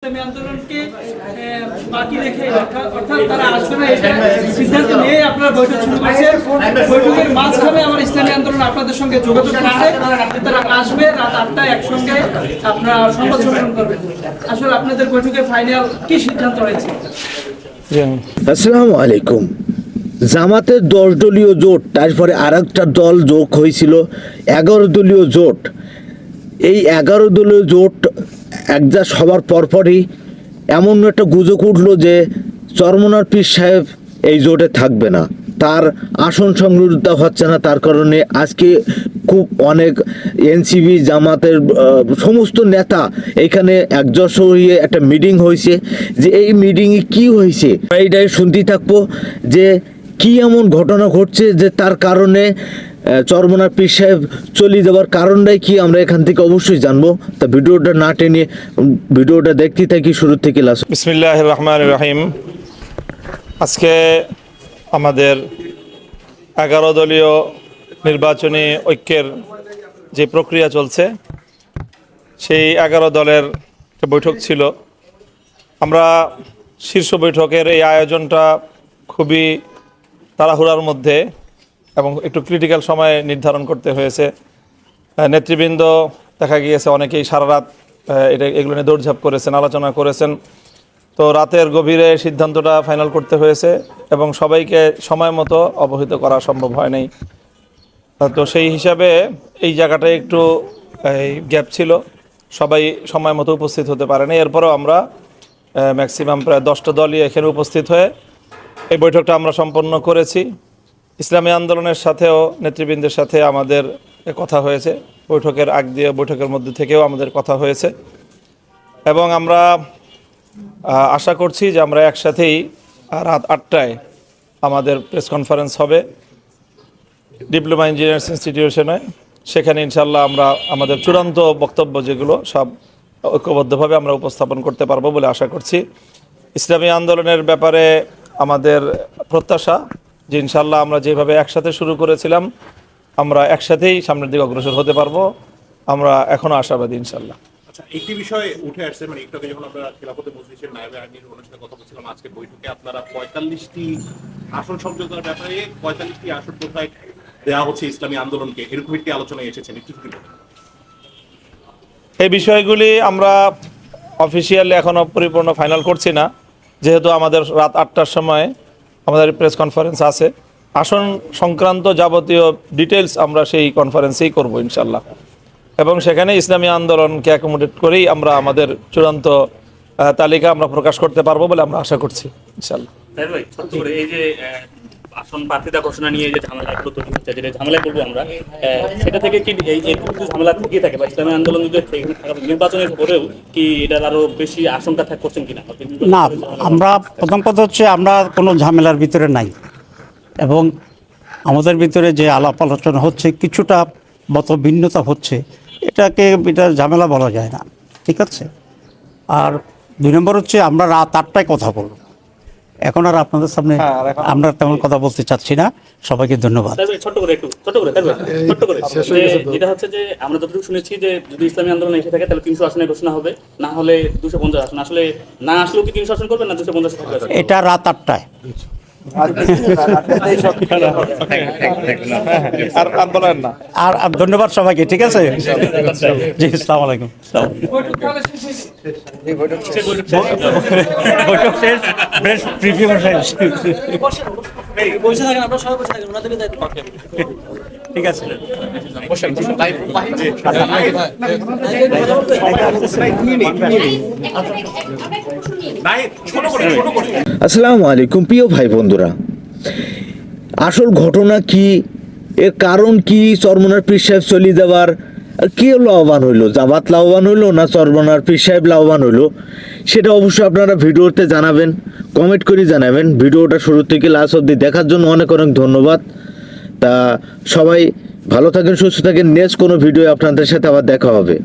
ইসলামী আন্দোলনকে বাকি রেখে অর্থাৎ তারা আসবে না এটা সিদ্ধান্ত নিয়ে আপনারা বৈঠক শুরু করেছেন। বৈঠকের মাঝখানে আমার ইসলামী আন্দোলন আপনাদের সঙ্গে যোগাযোগ করছে, তারা আসবে রাত 8টায় একসঙ্গে আপনারা সংবাদ সম্মেলন করবেন। আসলে আপনাদের বৈঠকের ফাইনাল কি সিদ্ধান্ত হয়েছে? আসসালামু আলাইকুম। জামাতের 10 দলীয় জোট, তারপরে আরেকটা দল যোগ হয়েছিল 11 দলীয় জোট। এই 11 দলীয় জোট একজা সবার পরপরই এমন একটা গুজব উঠলো যে চরমনার পীর সাহেব এই জোটে থাকবে না, তার আসন সংরক্ষিত হচ্ছে না। তার কারণে আজকে খুব অনেক এনসিপি জামাতের সমস্ত নেতা এখানে একজোট হয়ে একটা মিটিং হয়েছে। যে এই মিটিংয়ে কি হয়েছে এইটাই শুনতেই থাকবো, যে কি এমন ঘটনা ঘটছে যে তার কারণে চরমনার পীর সাহেব চলে যাওয়ার কারণটাই কি আমরা এখান থেকে অবশ্যই জানবো। তা ভিডিওটা না টেনে ভিডিওটা দেখতে থাকি শুরু থেকে লাস্ট। বিসমিল্লাহির রহমানির রহিম। আজকে আমাদের 11 দলীয় নির্বাচনী ঐক্যের যে প্রক্রিয়া চলছে, সেই 11 দলের বৈঠক ছিল। আমরা শীর্ষ বৈঠকের এই আয়োজনটা খুবই তাড়াহুড়ার মধ্যে এবং একটু ক্রিটিক্যাল সময়ে নির্ধারণ করতে হয়েছে। নেতৃবৃন্দ দেখা গিয়েছে অনেকেই সারা রাত এগুলো নিয়ে দৌড়ঝাঁপ করেছেন, আলোচনা করেছেন। তো রাতের গভীরে সিদ্ধান্তটা ফাইনাল করতে হয়েছে এবং সবাইকে সময় মতো অবহিত করা সম্ভব হয় নাই। তো সেই হিসাবে এই জায়গাটায় একটু গ্যাপ ছিল, সবাই সময় মতো উপস্থিত হতে পারেনি। এরপরেও আমরা ম্যাক্সিমাম প্রায় 10টা দলই এখানে উপস্থিত হয়ে এই বৈঠকটা আমরা সম্পন্ন করেছি। ইসলামী আন্দোলনের সাথেও নেতৃবৃন্দের সাথে আমাদের কথা হয়েছে, বৈঠকের আগ দিয়ে বৈঠকের মধ্যে থেকেও আমাদের কথা হয়েছে এবং আমরা আশা করছি যে আমরা একসাথেই রাত 8টায় আমাদের প্রেস কনফারেন্স হবে ডিপ্লোমা ইঞ্জিনিয়ার্স ইনস্টিটিউশনে। সেখানে ইনশাল্লাহ আমরা আমাদের চূড়ান্ত বক্তব্য যেগুলো সব ঐক্যবদ্ধভাবে আমরা উপস্থাপন করতে পারবো বলে আশা করছি। ইসলামী আন্দোলনের ব্যাপারে আমাদের প্রত্যাশা যে ইনশাল্লাহ আমরা যেভাবে একসাথে শুরু করেছিলাম আমরা একসাথেই সামনের দিকে অগ্রসর হতে পারবো। আমরা এখনো আশাবাদী ইনশাল্লাহ। আচ্ছা, একটি বিষয় উঠে আসছে, মানে একটু আগে যখন আপনারা খেলাফতে মজলিসের নায়েবে আমির ওনার সাথে কথা বলছিলাম, আজকে বৈঠকে আপনারা 45টি আসন সমঝোতার ব্যাপারে 45টি আসন কোথায় দেওয়া হচ্ছে ইসলামী আন্দোলনকে, এরকম একটি আলোচনায় এসেছেন, একটু যদি বলেন। এই বিষয়গুলি আমরা অফিসিয়ালি এখনও পরিপূর্ণ ফাইনাল করছি না, যেহেতু আমাদের রাত 8টার সময় আমাদের প্রেস কনফারেন্স আছে। আসন সংক্রান্ত যাবতীয় ডিটেলস আমরা সেই কনফারেন্সেই করব ইনশাল্লাহ এবং সেখানে ইসলামী আন্দোলনকে অ্যাকোমোডেট করেই আমরা আমাদের চূড়ান্ত তালিকা আমরা প্রকাশ করতে পারবো বলে আমরা আশা করছি ইনশাল্লাহ। এই যে আসন প্রার্থিতা ঘোষণা নিয়ে যে ঝামেলাগুলো তৈরি হচ্ছে, যেটা ঝামেলায় বলবো আমরা, সেটা থেকে কি এই ঝামেলা থেকেই থাকে বা ইসলামী আন্দোলন নির্বাচনের পরেও কি এটার আরো বেশি আশঙ্কা করছেন কিনা? না, আমরা প্রথম কথা হচ্ছে আমরা কোনো ঝামেলার ভিতরে নাই এবং আমাদের ভিতরে যে আলাপ আলোচনা হচ্ছে কিছুটা মত ভিন্নতা হচ্ছে, এটা ঝামেলা বলা যায় না, ঠিক আছে। আর 2 নম্বর হচ্ছে আমরা রাত 8টায় কথা বলব, এখন আর আপনাদের সামনে আমরা তেমন কথা বলতে চাচ্ছি না। সবাইকে ধন্যবাদ। ছোট্ট করে যেটা হচ্ছে যে আমরা যতটুকু শুনেছি যে যদি ইসলামী আন্দোলন এসে থাকে তাহলে 300 আসনের ঘোষণা হবে, না হলে 250 আসন। আসলে না আসলেও কি 300 আসন করবেন না 250 থাকবে? এটা রাত 8টায়। আর ধন্যবাদ সবাইকে, ঠিক আছে। জি, আসসালামু আলাইকুম। বৈঠক শেষ, প্রিভিউ শেষ। ঠিক আছে। আসসালামু আলাইকুম প্রিয় ভাই বন্ধুরা, আসল ঘটনা কি, এর কারণ কি, চরমনার পীর সাহেব চলে যাওয়ার কে লাভবান হইলো, জামাত লাভবান হইলো না চরমনার পীর সাহেব লাভবান হইলো, সেটা অবশ্যই আপনারা ভিডিওতে জানাবেন, কমেন্ট করে জানাবেন। ভিডিওটা শুরু থেকে লাস্ট অবধি দেখার জন্য অনেক অনেক ধন্যবাদ। তা সবাই ভালো থাকেন, সুস্থ থাকেন। নেক্সট কোনো ভিডিও আপনাদের সাথে আবার দেখা হবে।